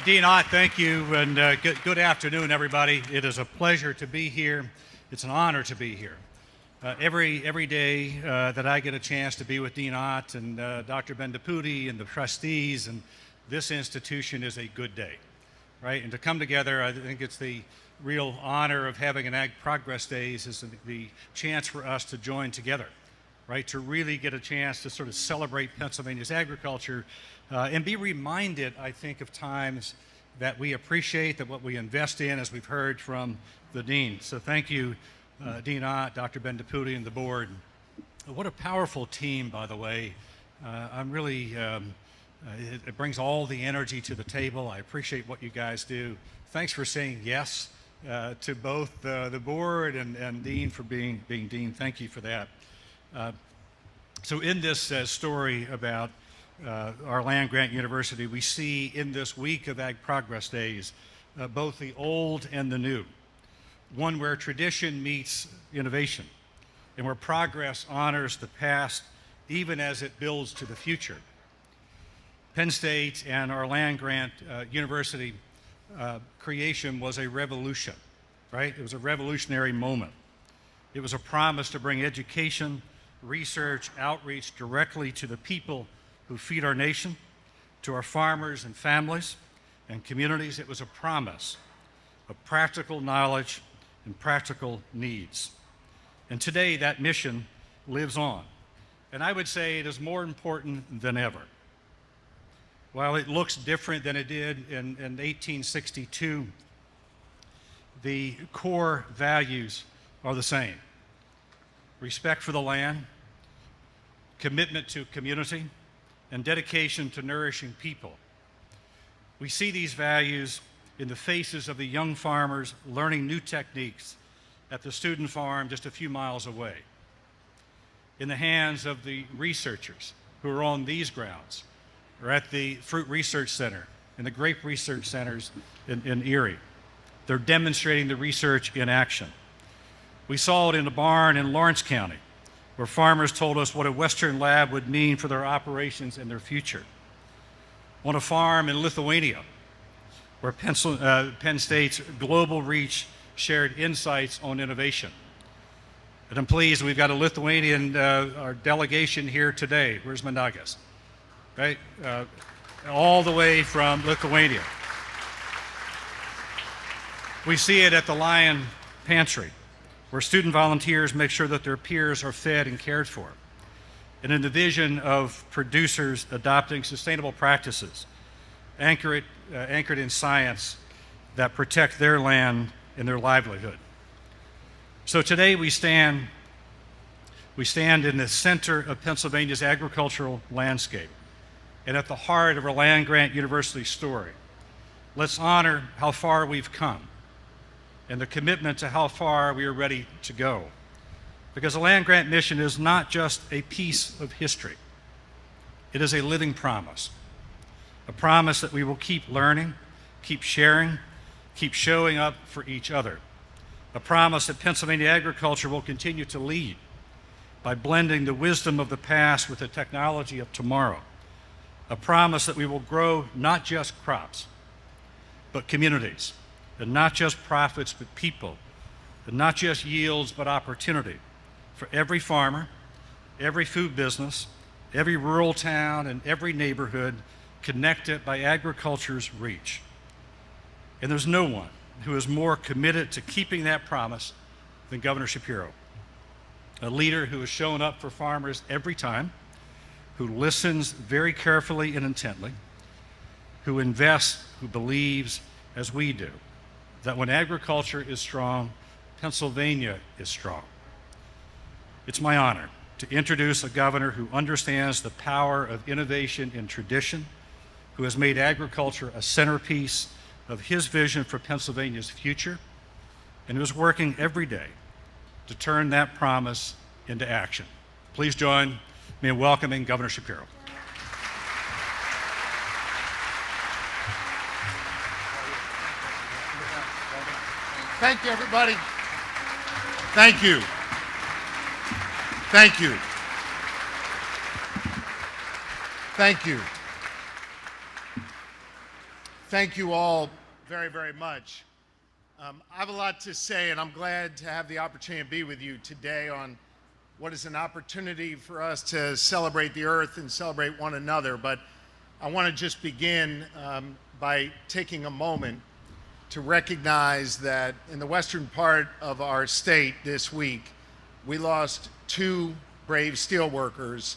Dean Ott, thank you, and good afternoon, everybody. It is a pleasure to be here. It's an honor to be here. Every day that I get a chance to be with Dean Ott and Dr. Bendaputi and the trustees and this institution is a good day, right? And to come together, I think it's the real honor of having an Ag Progress Days is the chance for us to join together, right? To really get a chance to sort of celebrate Pennsylvania's agriculture and be reminded, I think, of times that we appreciate, that what we invest in, as we've heard from the Dean. So thank you, Dean Ott, Dr. Bendaputi, and the board. What a powerful team, by the way. I'm really, it brings all the energy to the table. I appreciate what you guys do. Thanks for saying yes to both the board and Dean for being Dean. Thank you for that. So in this story about our land-grant university, we see in this week of Ag Progress Days both the old and the new, one where tradition meets innovation and where progress honors the past even as it builds to the future. Penn State and our land-grant university creation was a revolution, right? It was a revolutionary moment. It was a promise to bring education, research, outreach directly to the people who feed our nation, to our farmers and families and communities. It was a promise of practical knowledge and practical needs. And today that mission lives on. And I would say it is more important than ever. While it looks different than it did in 1862, the core values are the same. Respect for the land, commitment to community, and dedication to nourishing people. We see these values in the faces of the young farmers learning new techniques at the student farm just a few miles away, in the hands of the researchers who are on these grounds, or at the Fruit Research Center and the Grape Research Centers in Erie. They're demonstrating the research in action. We saw it in a barn in Lawrence County, where farmers told us what a Western lab would mean for their operations and their future. On a farm in Lithuania, where Penn State's global reach shared insights on innovation. And I'm pleased we've got a Lithuanian, our delegation here today. Where's Mandagas? Right? All the way from Lithuania. We see it at the Lion Pantry, where student volunteers make sure that their peers are fed and cared for. And in the vision of producers adopting sustainable practices, anchored in science that protect their land and their livelihood. So today we stand in the center of Pennsylvania's agricultural landscape and at the heart of our land-grant university story. Let's honor how far we've come and the commitment to how far we are ready to go. Because the land-grant mission is not just a piece of history. It is a living promise. A promise that we will keep learning, keep sharing, keep showing up for each other. A promise that Pennsylvania agriculture will continue to lead by blending the wisdom of the past with the technology of tomorrow. A promise that we will grow not just crops, but communities, and not just profits, but people, and not just yields, but opportunity for every farmer, every food business, every rural town, and every neighborhood connected by agriculture's reach. And there's no one who is more committed to keeping that promise than Governor Shapiro, a leader who has shown up for farmers every time, who listens very carefully and intently, who invests, who believes, as we do, that when agriculture is strong, Pennsylvania is strong. It's my honor to introduce a governor who understands the power of innovation and tradition, who has made agriculture a centerpiece of his vision for Pennsylvania's future, and who is working every day to turn that promise into action. Please join me in welcoming Governor Shapiro. Thank you, everybody. Thank you. Thank you. Thank you. Thank you all very, very much. I have a lot to say, and I'm glad to have the opportunity to be with you today on what is an opportunity for us to celebrate the earth and celebrate one another. But I want to just begin by taking a moment to recognize that in the western part of our state this week, we lost two brave steelworkers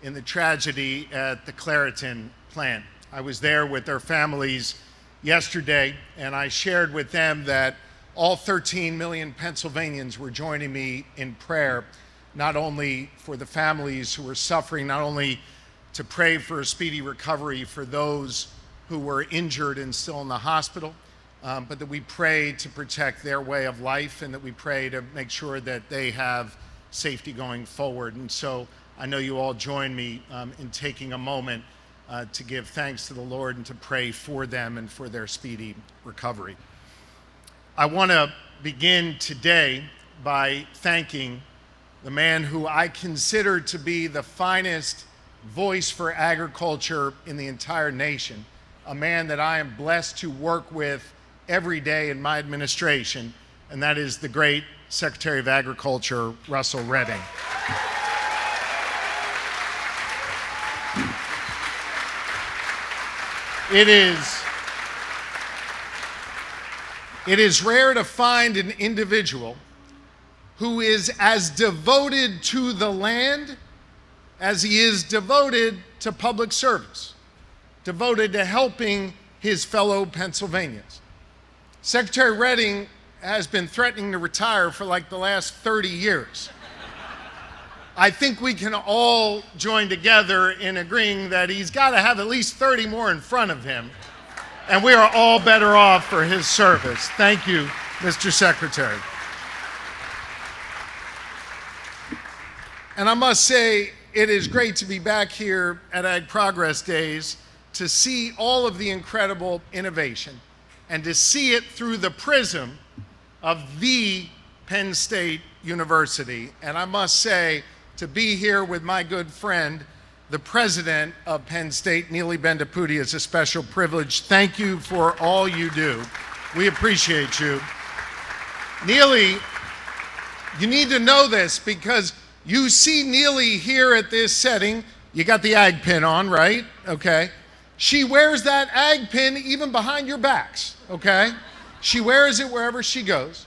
in the tragedy at the Clairton plant. I was there with their families yesterday, and I shared with them that all 13 million Pennsylvanians were joining me in prayer, not only for the families who were suffering, not only to pray for a speedy recovery for those who were injured and still in the hospital, but that we pray to protect their way of life and that we pray to make sure that they have safety going forward. And so I know you all join me in taking a moment to give thanks to the Lord and to pray for them and for their speedy recovery. I want to begin today by thanking the man who I consider to be the finest voice for agriculture in the entire nation, a man that I am blessed to work with every day in my administration, and that is the great Secretary of Agriculture, Russell Redding. It is rare to find an individual who is as devoted to the land as he is devoted to public service, devoted to helping his fellow Pennsylvanians. Secretary Redding has been threatening to retire for like the last 30 years. I think we can all join together in agreeing that he's got to have at least 30 more in front of him, and we are all better off for his service. Thank you, Mr. Secretary. And I must say, it is great to be back here at Ag Progress Days to see all of the incredible innovation and to see it through the prism of the Penn State University. And I must say, to be here with my good friend, the president of Penn State, Neely Bendapudi, is a special privilege. Thank you for all you do. We appreciate you. Neely, you need to know this because you see Neely here at this setting. You got the ag pin on, right? Okay. She wears that ag pin even behind your backs, okay? She wears it wherever she goes.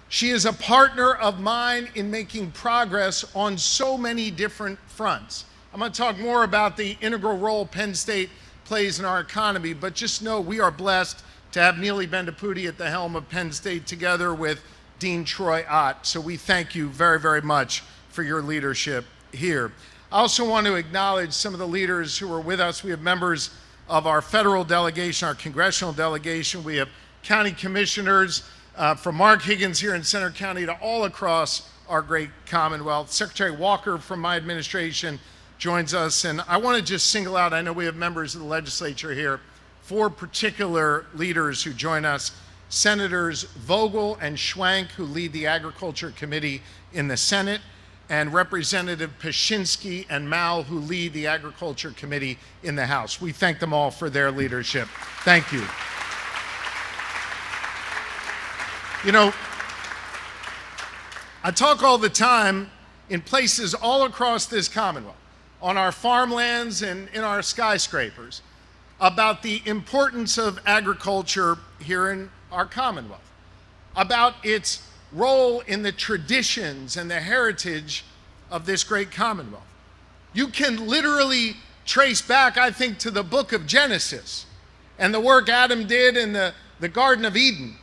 She is a partner of mine in making progress on so many different fronts. I'm going to talk more about the integral role Penn State plays in our economy, but just know we are blessed to have Neely Bendapudi at the helm of Penn State together with Dean Troy Ott. So we thank you very, very much for your leadership here. I also want to acknowledge some of the leaders who are with us. We have members of our federal delegation, our congressional delegation. We have county commissioners, from Mark Higgins here in Center County to all across our great Commonwealth. Secretary Walker from my administration joins us, and I want to just single out, I know we have members of the legislature here, 4 particular leaders who join us. Senators Vogel and Schwank, who lead the Agriculture Committee in the Senate, and Representative Pashinsky and Mao, who lead the Agriculture Committee in the House. We thank them all for their leadership. Thank you. You know, I talk all the time in places all across this Commonwealth, on our farmlands and in our skyscrapers, about the importance of agriculture here in our Commonwealth, about its role in the traditions and the heritage of this great Commonwealth. You can literally trace back, I think, to the book of Genesis and the work Adam did in the Garden of Eden,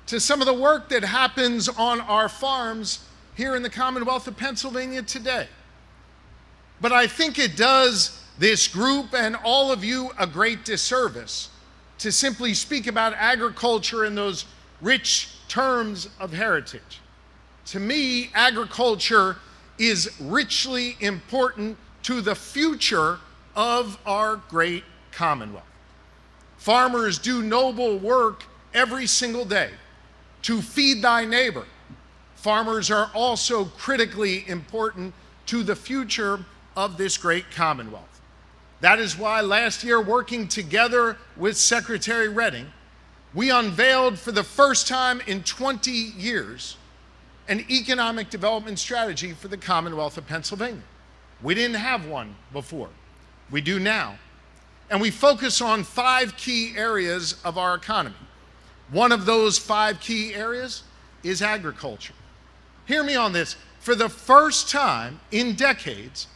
to some of the work that happens on our farms here in the Commonwealth of Pennsylvania today. But I think it does this group and all of you a great disservice to simply speak about agriculture in those rich terms of heritage. To me, agriculture is richly important to the future of our great Commonwealth. Farmers do noble work every single day to feed thy neighbor. Farmers are also critically important to the future of this great Commonwealth. That is why last year, working together with Secretary Redding, we unveiled for the first time in 20 years an economic development strategy for the Commonwealth of Pennsylvania. We didn't have one before. We do now. And we focus on 5 key areas of our economy. One of those 5 key areas is agriculture. Hear me on this. For the first time in decades,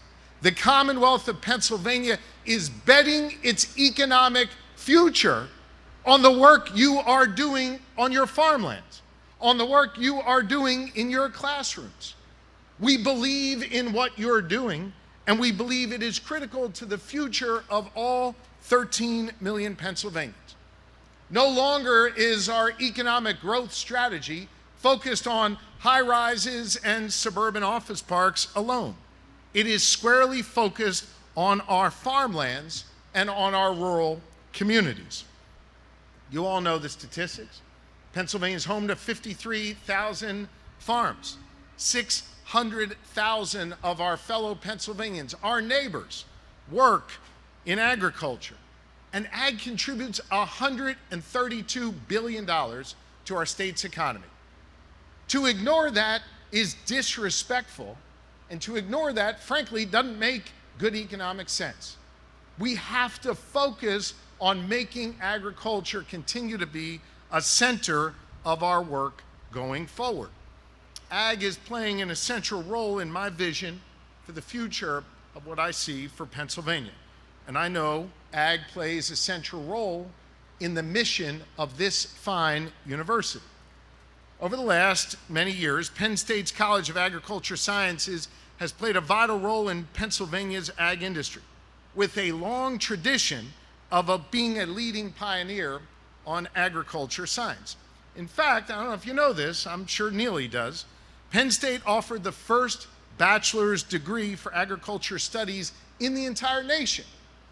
the Commonwealth of Pennsylvania is betting its economic future on the work you are doing on your farmlands, on the work you are doing in your classrooms. We believe in what you're doing, and we believe it is critical to the future of all 13 million Pennsylvanians. No longer is our economic growth strategy focused on high-rises and suburban office parks alone. It is squarely focused on our farmlands and on our rural communities. You all know the statistics. Pennsylvania is home to 53,000 farms. 600,000 of our fellow Pennsylvanians, our neighbors, work in agriculture. And ag contributes $132 billion to our state's economy. To ignore that is disrespectful, and to ignore that, frankly, doesn't make good economic sense. We have to focus on making agriculture continue to be a center of our work going forward. Ag is playing an essential role in my vision for the future of what I see for Pennsylvania. And I know ag plays a central role in the mission of this fine university. Over the last many years, Penn State's College of Agriculture Sciences has played a vital role in Pennsylvania's ag industry, with a long tradition of being a leading pioneer on agriculture science. In fact, I don't know if you know this, I'm sure Neely does, Penn State offered the first bachelor's degree for agriculture studies in the entire nation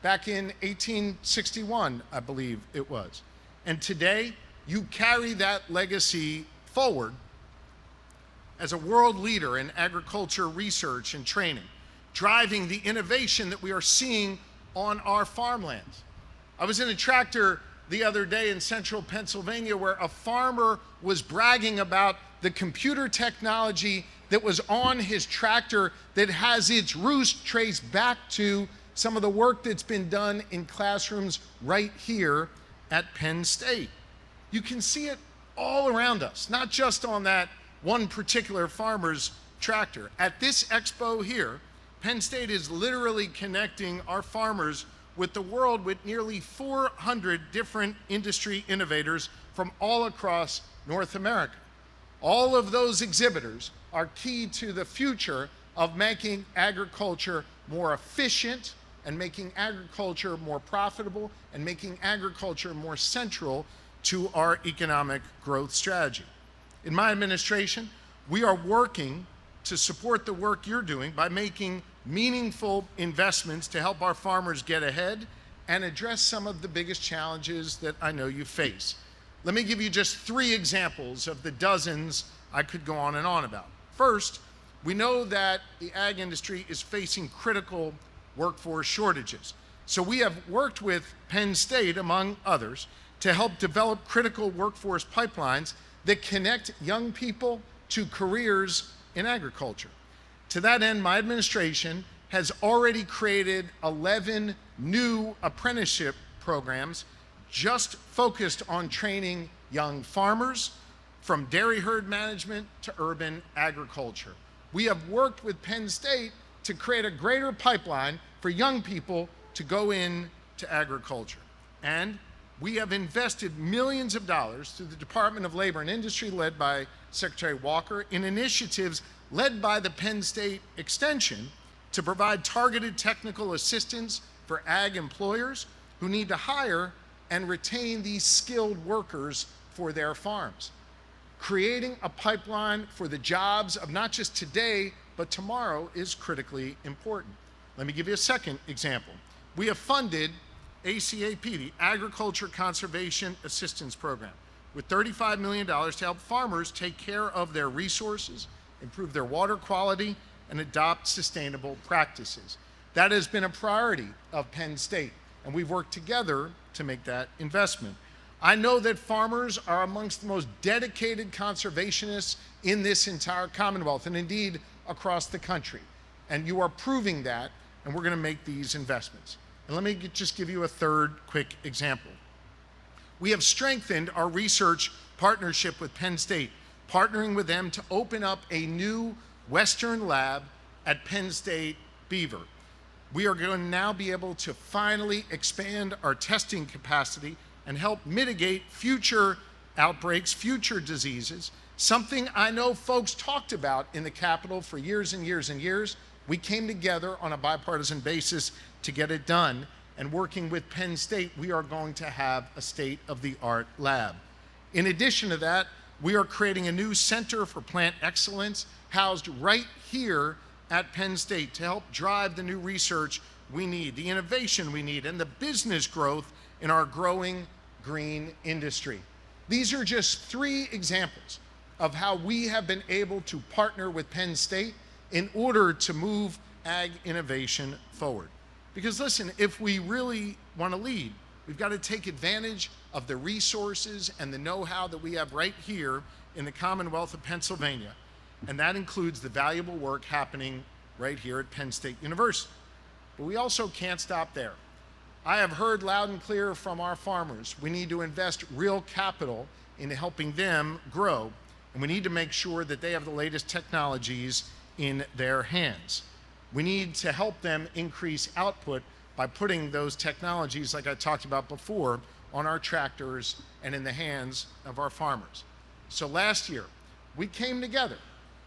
back in 1861, I believe it was. And today, you carry that legacy forward as a world leader in agriculture research and training, driving the innovation that we are seeing on our farmlands. I was in a tractor the other day in central Pennsylvania where a farmer was bragging about the computer technology that was on his tractor that has its roots traced back to some of the work that's been done in classrooms right here at Penn State. You can see it all around us, not just on that one particular farmer's tractor. At this expo here, Penn State is literally connecting our farmers with the world with nearly 400 different industry innovators from all across North America. All of those exhibitors are key to the future of making agriculture more efficient and making agriculture more profitable and making agriculture more central to our economic growth strategy. In my administration, we are working to support the work you're doing by making meaningful investments to help our farmers get ahead and address some of the biggest challenges that I know you face. Let me give you just 3 examples of the dozens I could go on and on about. First, we know that the ag industry is facing critical workforce shortages. So we have worked with Penn State, among others, to help develop critical workforce pipelines that connect young people to careers in agriculture. To that end, my administration has already created 11 new apprenticeship programs just focused on training young farmers from dairy herd management to urban agriculture. We have worked with Penn State to create a greater pipeline for young people to go into agriculture. And we have invested millions of dollars through the Department of Labor and Industry, led by Secretary Walker, in initiatives led by the Penn State Extension to provide targeted technical assistance for ag employers who need to hire and retain these skilled workers for their farms. Creating a pipeline for the jobs of not just today, but tomorrow is critically important. Let me give you a second example. We have funded ACAP, the Agriculture Conservation Assistance Program, with $35 million to help farmers take care of their resources, improve their water quality, and adopt sustainable practices. That has been a priority of Penn State, and we've worked together to make that investment. I know that farmers are amongst the most dedicated conservationists in this entire Commonwealth, and indeed across the country. And you are proving that, and we're going to make these investments. And let me just give you a third quick example. We have strengthened our research partnership with Penn State, partnering with them to open up a new Western lab at Penn State Beaver. We are going to now be able to finally expand our testing capacity and help mitigate future outbreaks, future diseases, something I know folks talked about in the Capitol for years and years and years. We came together on a bipartisan basis to get it done, and working with Penn State, we are going to have a state-of-the-art lab. In addition to that, we are creating a new Center for Plant Excellence housed right here at Penn State to help drive the new research we need, the innovation we need, and the business growth in our growing green industry. These are just 3 examples of how we have been able to partner with Penn State in order to move ag innovation forward. Because listen, if we really want to lead, we've got to take advantage of the resources and the know-how that we have right here in the Commonwealth of Pennsylvania. And that includes the valuable work happening right here at Penn State University. But we also can't stop there. I have heard loud and clear from our farmers, we need to invest real capital into helping them grow, and we need to make sure that they have the latest technologies in their hands. We need to help them increase output by putting those technologies, like I talked about before, on our tractors and in the hands of our farmers. So last year, we came together,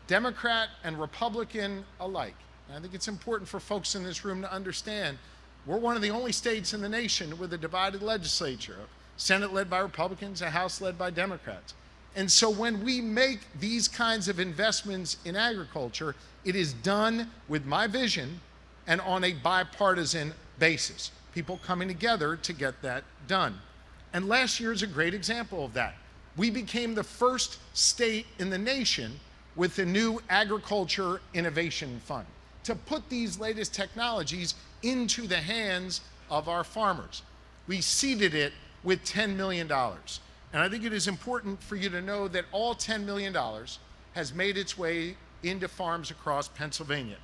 Democrat and Republican alike. And I think it's important for folks in this room to understand we're one of the only states in the nation with a divided legislature, a Senate led by Republicans, a House led by Democrats. And so when we make these kinds of investments in agriculture, it is done with my vision and on a bipartisan basis, people coming together to get that done. And last year is a great example of that. We became the first state in the nation with the new Agriculture Innovation Fund to put these latest technologies into the hands of our farmers. We seeded it with $10 million. And I think it is important for you to know that all $10 million has made its way into farms across Pennsylvania.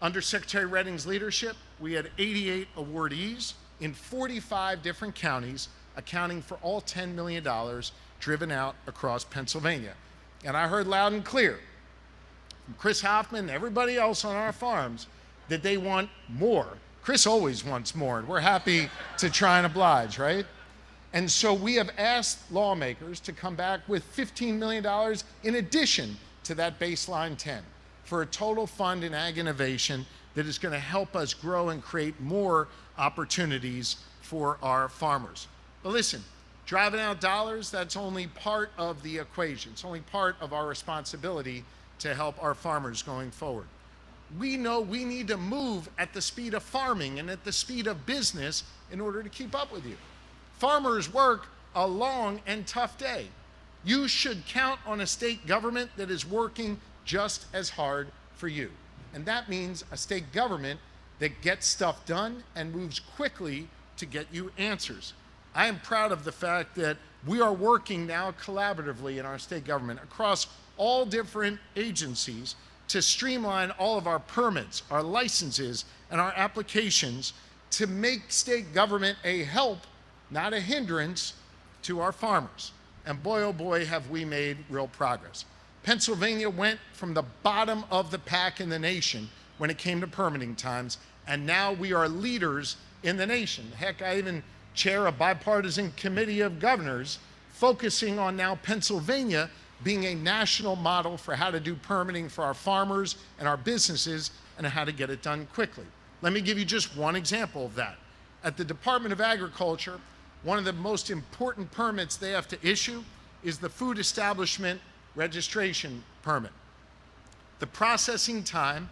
Under Secretary Redding's leadership, we had 88 awardees in 45 different counties, accounting for all $10 million driven out across Pennsylvania. And I heard loud and clear from Chris Hoffman and everybody else on our farms that they want more. Chris always wants more, and we're happy to try and oblige, right? And so we have asked lawmakers to come back with $15 million in addition to that baseline 10 for a total fund in ag innovation that is going to help us grow and create more opportunities for our farmers. But listen, driving out dollars, that's only part of the equation. It's only part of our responsibility to help our farmers going forward. We know we need to move at the speed of farming and at the speed of business in order to keep up with you. Farmers work a long and tough day. You should count on a state government that is working just as hard for you. And that means a state government that gets stuff done and moves quickly to get you answers. I am proud of the fact that we are working now collaboratively in our state government across all different agencies to streamline all of our permits, our licenses, and our applications to make state government a help, not a hindrance, to our farmers. And boy, oh boy, have we made real progress. Pennsylvania went from the bottom of the pack in the nation when it came to permitting times, and now we are leaders in the nation. Heck, I even chair a bipartisan committee of governors focusing on now Pennsylvania being a national model for how to do permitting for our farmers and our businesses and how to get it done quickly. Let me give you just one example of that. At the Department of Agriculture, one of the most important permits they have to issue is the Food Establishment Registration Permit. The processing time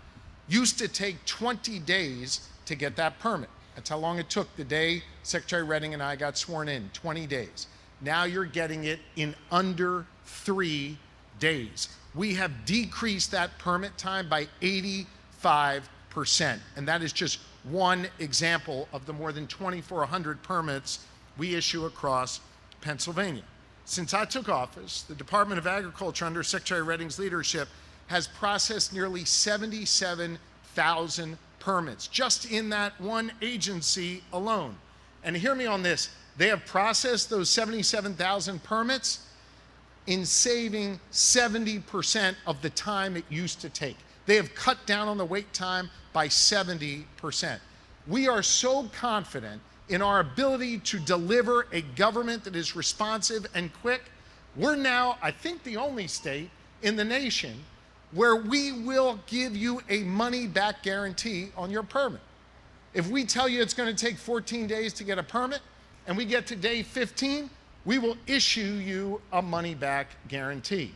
used to take 20 days to get that permit. That's how long it took the day Secretary Redding and I got sworn in, 20 days. Now you're getting it in under 3 days. We have decreased that permit time by 85%, and that is just one example of the more than 2,400 permits we issue across Pennsylvania. Since I took office, the Department of Agriculture under Secretary Redding's leadership has processed nearly 77,000 permits just in that one agency alone. And hear me on this, they have processed those 77,000 permits in saving 70% of the time it used to take. They have cut down on the wait time by 70%. We are so confident in our ability to deliver a government that is responsive and quick. We're now, I think, the only state in the nation where we will give you a money-back guarantee on your permit. If we tell you it's going to take 14 days to get a permit, and we get to day 15, we will issue you a money-back guarantee.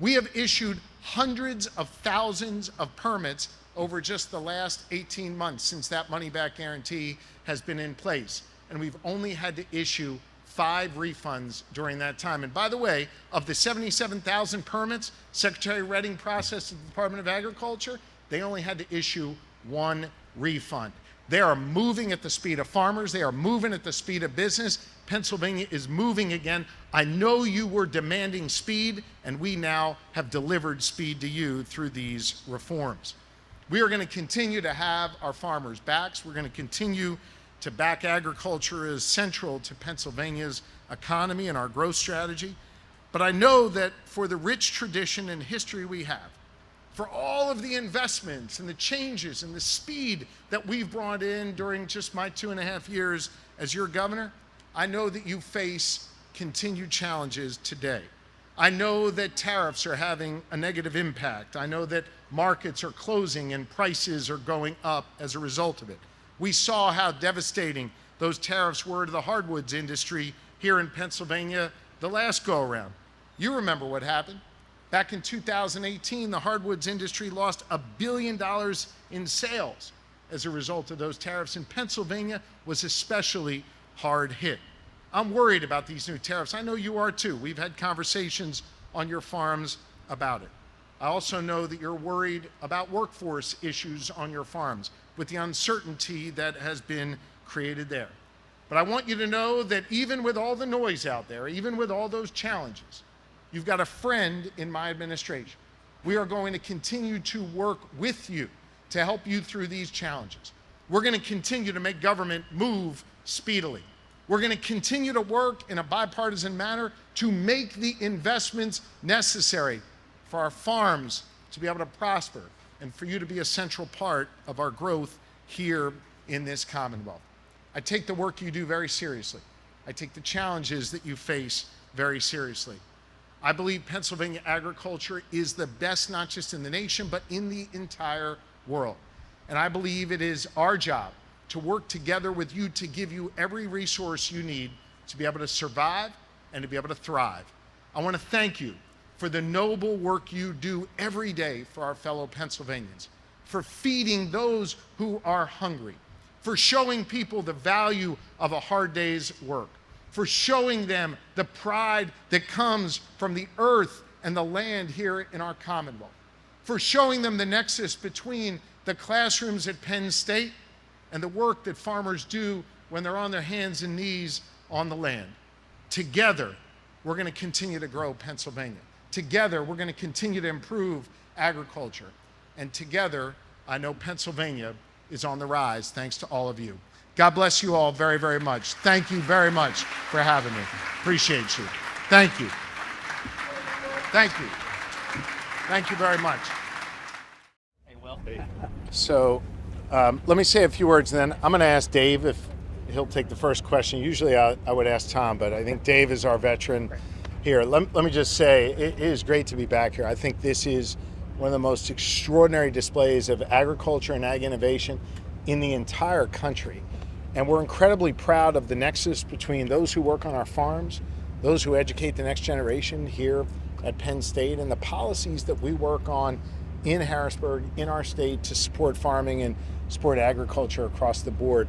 We have issued hundreds of thousands of permits over just the last 18 months since that money-back guarantee has been in place. And we've only had to issue 5 refunds during that time. And by the way, of the 77,000 permits Secretary Redding processed at the Department of Agriculture, they only had to issue 1 refund. They are moving at the speed of farmers. They are moving at the speed of business. Pennsylvania is moving again. I know you were demanding speed, and we now have delivered speed to you through these reforms. We are going to continue to have our farmers' backs. We're going to continue to back agriculture as central to Pennsylvania's economy and our growth strategy. But I know that for the rich tradition and history we have, for all of the investments and the changes and the speed that we've brought in during just my 2.5 years as your governor, I know that you face continued challenges today. I know that tariffs are having a negative impact. I know that markets are closing and prices are going up as a result of it. We saw how devastating those tariffs were to the hardwoods industry here in Pennsylvania the last go-around. You remember what happened. Back in 2018, the hardwoods industry lost $1 billion in sales as a result of those tariffs, and Pennsylvania was especially hard hit. I'm worried about these new tariffs. I know you are too. We've had conversations on your farms about it. I also know that you're worried about workforce issues on your farms with the uncertainty that has been created there. But I want you to know that even with all the noise out there, even with all those challenges, you've got a friend in my administration. We are going to continue to work with you to help you through these challenges. We're going to continue to make government move speedily. We're going to continue to work in a bipartisan manner to make the investments necessary for our farms to be able to prosper and for you to be a central part of our growth here in this Commonwealth. I take the work you do very seriously. I take the challenges that you face very seriously. I believe Pennsylvania agriculture is the best, not just in the nation, but in the entire world. And I believe it is our job to work together with you to give you every resource you need to be able to survive and to be able to thrive. I want to thank you for the noble work you do every day for our fellow Pennsylvanians, for feeding those who are hungry, for showing people the value of a hard day's work, for showing them the pride that comes from the earth and the land here in our Commonwealth, for showing them the nexus between the classrooms at Penn State and the work that farmers do when they're on their hands and knees on the land. Together, we're going to continue to grow Pennsylvania. Together, we're going to continue to improve agriculture. And together, I know Pennsylvania is on the rise thanks to all of you. God bless you all very, very much. Thank you very much for having me. Appreciate you. Thank you. Thank you. Thank you very much. Hey, Will. So let me say a few words, and then I'm going to ask Dave if he'll take the first question. Usually I would ask Tom, but I think Dave is our veteran here. Let me just say, it is great to be back here. I think this is one of the most extraordinary displays of agriculture and ag innovation in the entire country. And we're incredibly proud of the nexus between those who work on our farms, those who educate the next generation here at Penn State, and the policies that we work on in Harrisburg, in our state, to support farming and support agriculture across the board.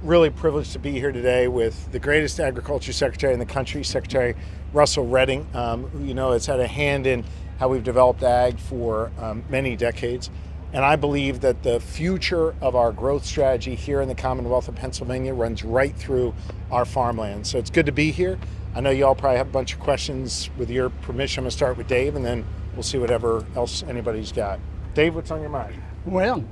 Really privileged to be here today with the greatest agriculture secretary in the country, Secretary Russell Redding, who has had a hand in how we've developed ag for many decades. And I believe that the future of our growth strategy here in the Commonwealth of Pennsylvania runs right through our farmland. So it's good to be here. I know you all probably have a bunch of questions. With your permission, I'm going to start with Dave, and then we'll see whatever else anybody's got. Dave, what's on your mind? Well,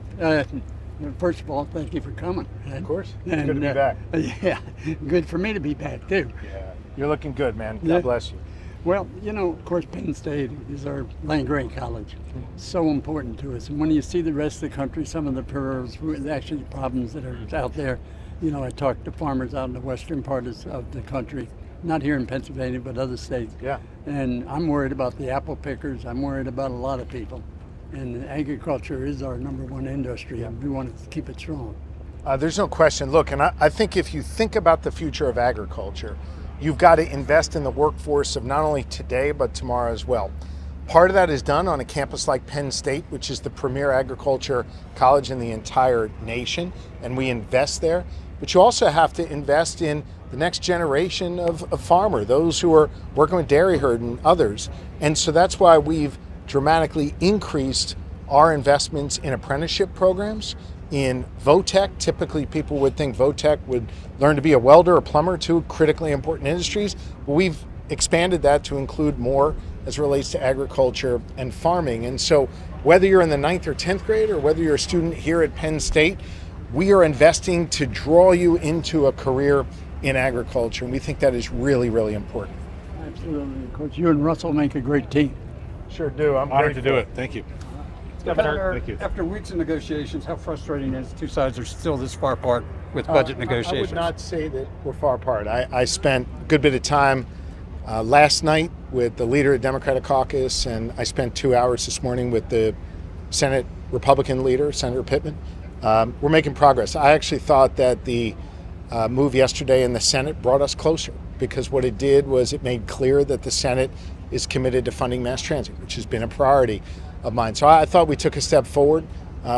first of all, thank you for coming. Of course. It's And, good to be back. Yeah, good for me to be back too. Yeah, you're looking good, man. God Yeah. bless you. Well, of course, Penn State is our land-grant college. So important to us. And when you see the rest of the country, some of the problems that are out there, I talk to farmers out in the western part of the country, not here in Pennsylvania, but other states. Yeah. And I'm worried about the apple pickers. I'm worried about a lot of people. And agriculture is our number one industry, and we want to keep it strong. There's no question. Look, and I think if you think about the future of agriculture, you've got to invest in the workforce of not only today, but tomorrow as well. Part of that is done on a campus like Penn State, which is the premier agriculture college in the entire nation, and we invest there. But you also have to invest in the next generation of farmer, those who are working with dairy herd and others. And so that's why we've dramatically increased our investments in apprenticeship programs, in VOTEC. Typically people would think VOTEC would learn to be a welder or plumber, two critically important industries. But we've expanded that to include more as it relates to agriculture and farming. And so whether you're in the 9th or 10th grade, or whether you're a student here at Penn State, we are investing to draw you into a career in agriculture. And we think that is really, really important. Absolutely. Coach, you and Russell make a great team. Sure do. I'm Honored to grateful. do it. Thank you. Governor, Thank you. After weeks of negotiations, how frustrating is two sides are still this far apart with budget negotiations? I would not say that we're far apart. I spent a good bit of time last night with the leader of the Democratic caucus, and I spent 2 hours this morning with the Senate Republican leader, Senator Pittman. We're making progress. I actually thought that the move yesterday in the Senate brought us closer, because what it did was it made clear that the Senate is committed to funding mass transit, which has been a priority of mine. So I thought we took a step forward.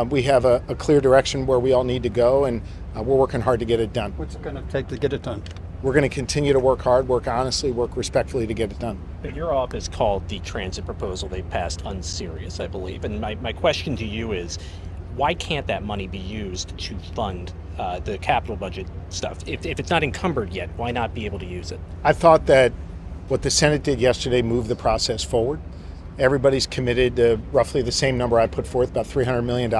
We have a clear direction where we all need to go, and we're working hard to get it done. What's it going to take to get it done? We're going to continue to work hard, work honestly, work respectfully to get it done. but your office called the transit proposal they passed unserious, I believe. And my question to you is, why can't that money be used to fund the capital budget stuff? If it's not encumbered yet, why not be able to use it? I thought that what the Senate did yesterday moved the process forward. Everybody's committed to roughly the same number I put forth, about $300 million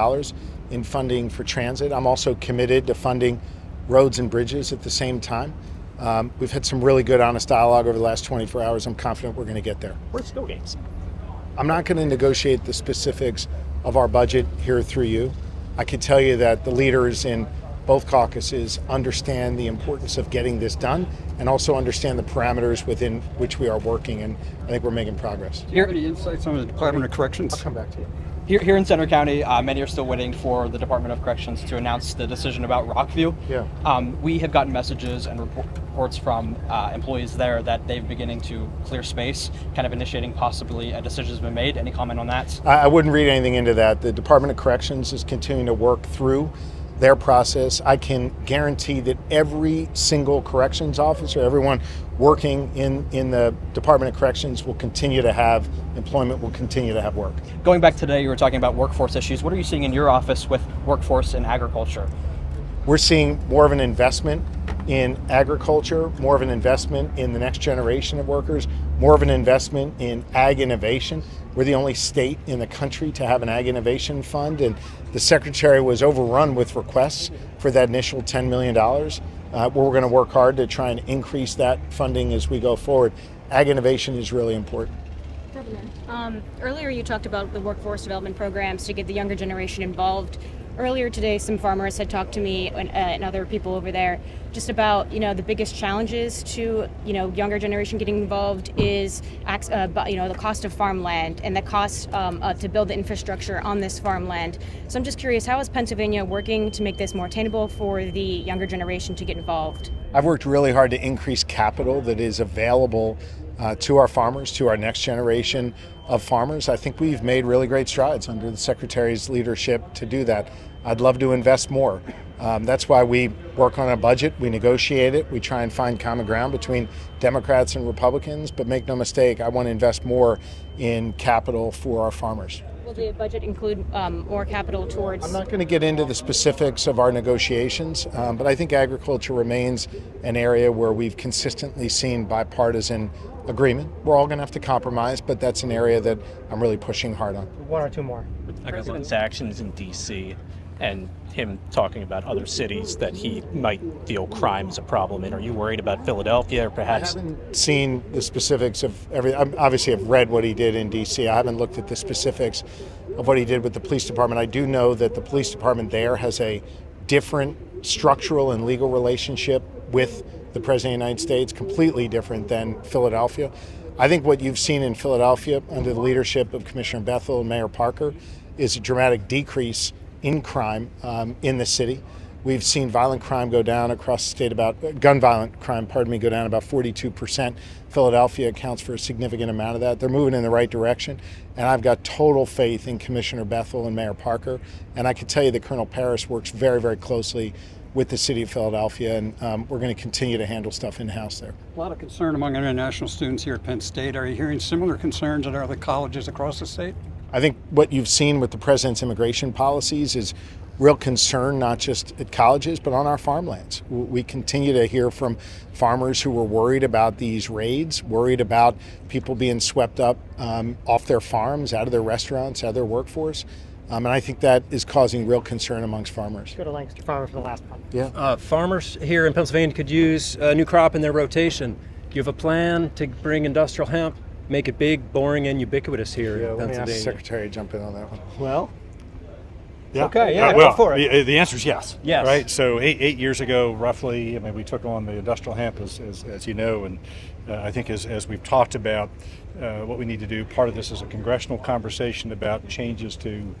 in funding for transit. I'm also committed to funding roads and bridges at the same time. We've had some really good, honest dialogue over the last 24 hours. I'm confident we're going to get there. Where's Snow Games? I'm not going to negotiate the specifics of our budget here through you. I can tell you that the leaders in both caucuses understand the importance of getting this done, and also understand the parameters within which we are working, and I think we're making progress. Do you have any insights on the Department of Corrections? I'll come back to you. Here in Center County, many are still waiting for the Department of Corrections to announce the decision about Rockview. Yeah. We have gotten messages and reports from employees there that they're beginning to clear space, kind of initiating possibly a decision has been made. Any comment on that? I wouldn't read anything into that. The Department of Corrections is continuing to work through their process. I can guarantee that every single corrections officer, everyone working in the Department of Corrections will continue to have employment, will continue to have work. Going back today, you were talking about workforce issues. What are you seeing in your office with workforce in agriculture? We're seeing more of an investment in agriculture, more of an investment in the next generation of workers, more of an investment in ag innovation. We're the only state in the country to have an ag innovation fund, and the Secretary was overrun with requests for that initial $10 million. We're going to work hard to try and increase that funding as we go forward. Ag innovation is really important. Governor, earlier you talked about the workforce development programs to get the younger generation involved. Earlier today, some farmers had talked to me and other people over there just about, the biggest challenges to, younger generation getting involved is, the cost of farmland and the cost to build the infrastructure on this farmland. So I'm just curious, how is Pennsylvania working to make this more attainable for the younger generation to get involved? I've worked really hard to increase capital that is available to our farmers, to our next generation of farmers. I think we've made really great strides under the Secretary's leadership to do that. I'd love to invest more. That's why we work on a budget, we negotiate it, we try and find common ground between Democrats and Republicans, but make no mistake, I want to invest more in capital for our farmers. Will the budget include more capital towards? I'm not going to get into the specifics of our negotiations, but I think agriculture remains an area where we've consistently seen bipartisan agreement. We're all going to have to compromise, but that's an area that I'm really pushing hard on. One or two more. The president's actions in D.C. and him talking about other cities that he might feel crime is a problem in. Are you worried about Philadelphia or perhaps? I haven't seen the specifics of obviously, I've read what he did in D.C. I haven't looked at the specifics of what he did with the police department. I do know that the police department there has a different structural and legal relationship with the President of the United States, completely different than Philadelphia. I think what you've seen in Philadelphia under the leadership of Commissioner Bethel and Mayor Parker is a dramatic decrease in crime in the city. We've seen violent crime go down across the state gun violent crime, go down about 42%. Philadelphia accounts for a significant amount of that. They're moving in the right direction, and I've got total faith in Commissioner Bethel and Mayor Parker. And I can tell you that Colonel Paris works very, very closely with the city of Philadelphia, and we're going to continue to handle stuff in-house there. A lot of concern among international students here at Penn State. Are you hearing similar concerns at other colleges across the state? I think what you've seen with the president's immigration policies is real concern, not just at colleges, but on our farmlands. We continue to hear from farmers who are worried about these raids, worried about people being swept up off their farms, out of their restaurants, out of their workforce. And I think that is causing real concern amongst farmers. Go to Lancaster Farmer for the last one. Yeah. Farmers here in Pennsylvania could use a new crop in their rotation. Do you have a plan to bring industrial hemp, make it big, boring, and ubiquitous here in Let me Pennsylvania? ask the Secretary to jump in on that one. Well, Yeah. okay, yeah, well, go for it. The answer is yes. Yes. Right. So eight years ago, roughly, I mean, we took on the industrial hemp, as you know, and I think as we've talked about, what we need to do. Part of this is a congressional conversation about changes to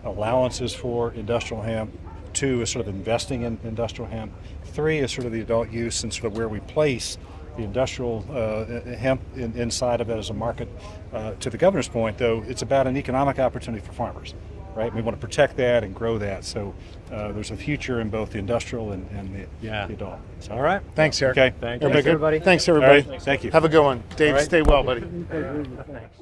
allowances for industrial hemp. 2 is sort of investing in industrial hemp. 3 is sort of the adult use and sort of where we place the industrial hemp inside of it as a market. To the governor's point, though, it's about an economic opportunity for farmers. Right? We want to protect that and grow that. So there's a future in both the industrial and the adult. So, All right. Thanks, Eric. Okay. Thank Everybody you. good? Thanks, everybody. All right. Thank you. Have a good one. Dave, right. stay well, buddy. Thanks.